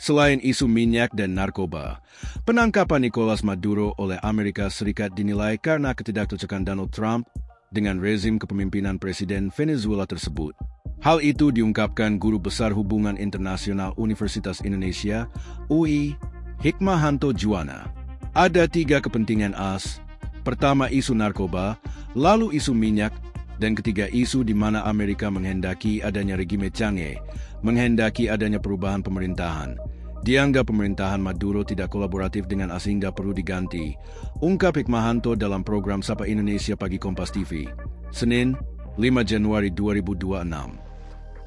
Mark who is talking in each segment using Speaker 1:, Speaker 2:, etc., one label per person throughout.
Speaker 1: Selain isu minyak dan narkoba, penangkapan Nicolas Maduro oleh Amerika Serikat dinilai karena ketidakcocokan Donald Trump dengan rezim kepemimpinan Presiden Venezuela tersebut. Hal itu diungkapkan Guru Besar Hubungan Internasional Universitas Indonesia, UI, Hikmahanto Juwana. Ada 3 kepentingan AS. Pertama isu narkoba, lalu isu minyak, dan ketiga isu di mana Amerika menghendaki adanya regime Chang'e, menghendaki adanya perubahan pemerintahan. Dianggap pemerintahan Maduro tidak kolaboratif dengan sehingga perlu diganti, ungkap Hikmahanto dalam program Sapa Indonesia Pagi Kompas TV, Senin, 5 Januari 2026.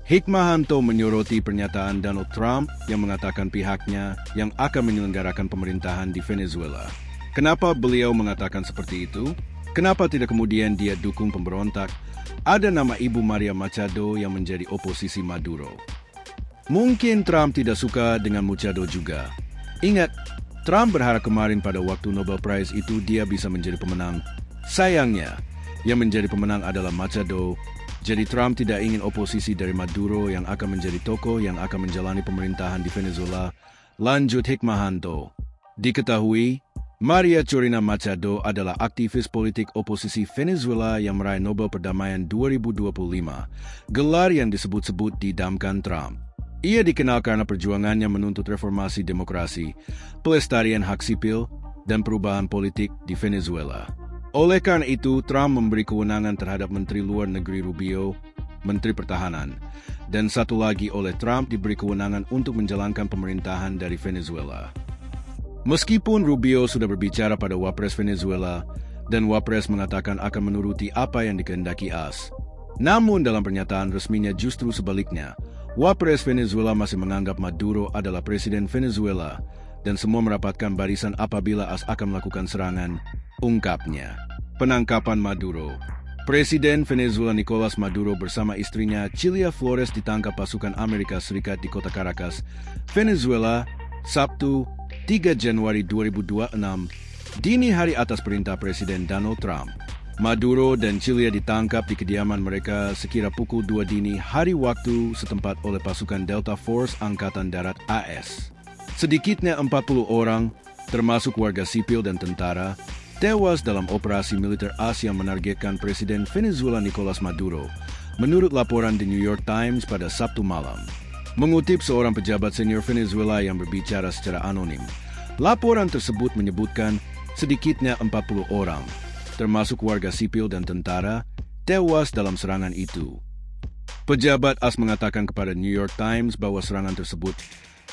Speaker 1: Hikmahanto menyoroti pernyataan Donald Trump yang mengatakan pihaknya yang akan menyelenggarakan pemerintahan di Venezuela. Kenapa beliau mengatakan seperti itu? Kenapa tidak kemudian dia dukung pemberontak? Ada nama Ibu Maria Machado yang menjadi oposisi Maduro. Mungkin Trump tidak suka dengan Machado juga. Ingat, Trump berharap kemarin pada waktu Nobel Prize itu dia bisa menjadi pemenang. Sayangnya, yang menjadi pemenang adalah Machado. Jadi Trump tidak ingin oposisi dari Maduro yang akan menjadi tokoh yang akan menjalani pemerintahan di Venezuela. Lanjut Hikmahanto. Diketahui, Maria Corina Machado adalah aktivis politik oposisi Venezuela yang meraih Nobel Perdamaian 2025, gelar yang disebut-sebut didamkan Trump. Ia dikenal karena perjuangannya menuntut reformasi demokrasi, pelestarian hak sipil, dan perubahan politik di Venezuela. Oleh karena itu, Trump memberi kewenangan terhadap Menteri Luar Negeri Rubio, Menteri Pertahanan, dan satu lagi oleh Trump diberi kewenangan untuk menjalankan pemerintahan dari Venezuela. Meskipun Rubio sudah berbicara pada Wapres Venezuela, dan Wapres mengatakan akan menuruti apa yang dikehendaki AS. Namun dalam pernyataan resminya justru sebaliknya, Wapres Venezuela masih menganggap Maduro adalah Presiden Venezuela, dan semua merapatkan barisan apabila AS akan melakukan serangan, ungkapnya. Penangkapan Maduro. Presiden Venezuela Nicolas Maduro bersama istrinya Cilia Flores ditangkap pasukan Amerika Serikat di kota Caracas, Venezuela, Sabtu, 3 Januari 2026, dini hari atas perintah Presiden Donald Trump. Maduro dan Cilia ditangkap di kediaman mereka sekira pukul 2 dini hari waktu setempat oleh pasukan Delta Force Angkatan Darat AS. Sedikitnya 40 orang, termasuk warga sipil dan tentara, tewas dalam operasi militer AS yang menargetkan Presiden Venezuela Nicolas Maduro, menurut laporan The New York Times pada Sabtu malam. Mengutip seorang pejabat senior Venezuela yang berbicara secara anonim, laporan tersebut menyebutkan sedikitnya 40 orang, termasuk warga sipil dan tentara, tewas dalam serangan itu. Pejabat AS mengatakan kepada New York Times bahwa serangan tersebut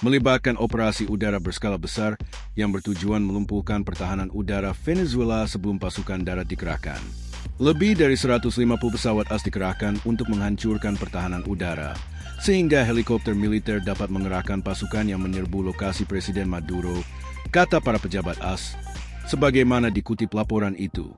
Speaker 1: melibatkan operasi udara berskala besar yang bertujuan melumpuhkan pertahanan udara Venezuela sebelum pasukan darat dikerahkan. Lebih dari 150 pesawat AS dikerahkan untuk menghancurkan pertahanan udara, sehingga helikopter militer dapat mengerahkan pasukan yang menyerbu lokasi Presiden Maduro, kata para pejabat AS, sebagaimana dikutip laporan itu.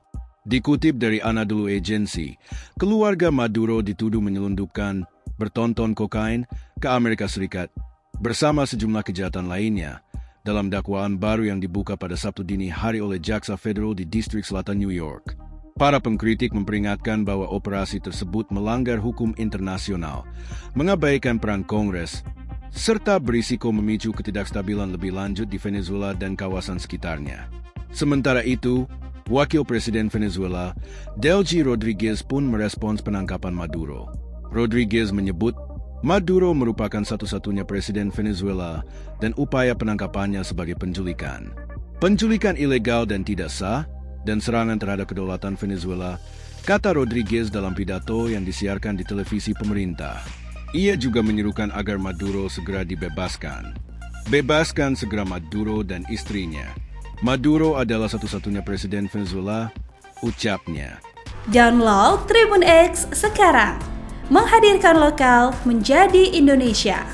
Speaker 1: Dikutip dari Anadolu Agency, keluarga Maduro dituduh menyelundupkan bertonton kokain ke Amerika Serikat bersama sejumlah kejahatan lainnya dalam dakwaan baru yang dibuka pada Sabtu dini hari oleh Jaksa Federal di Distrik Selatan New York. Para pengkritik memperingatkan bahwa operasi tersebut melanggar hukum internasional, mengabaikan peran Kongres, serta berisiko memicu ketidakstabilan lebih lanjut di Venezuela dan kawasan sekitarnya. Sementara itu, Wakil Presiden Venezuela, Delcy Rodriguez pun merespons penangkapan Maduro. Rodriguez menyebut Maduro merupakan satu-satunya Presiden Venezuela dan upaya penangkapannya sebagai penculikan. Penculikan ilegal dan tidak sah, dan serangan terhadap kedaulatan Venezuela, kata Rodriguez dalam pidato yang disiarkan di televisi pemerintah. Ia juga menyerukan agar Maduro segera dibebaskan. Bebaskan segera Maduro dan istrinya. Maduro adalah satu-satunya Presiden Venezuela, ucapnya.
Speaker 2: Download Tribun X sekarang, menghadirkan lokal menjadi Indonesia.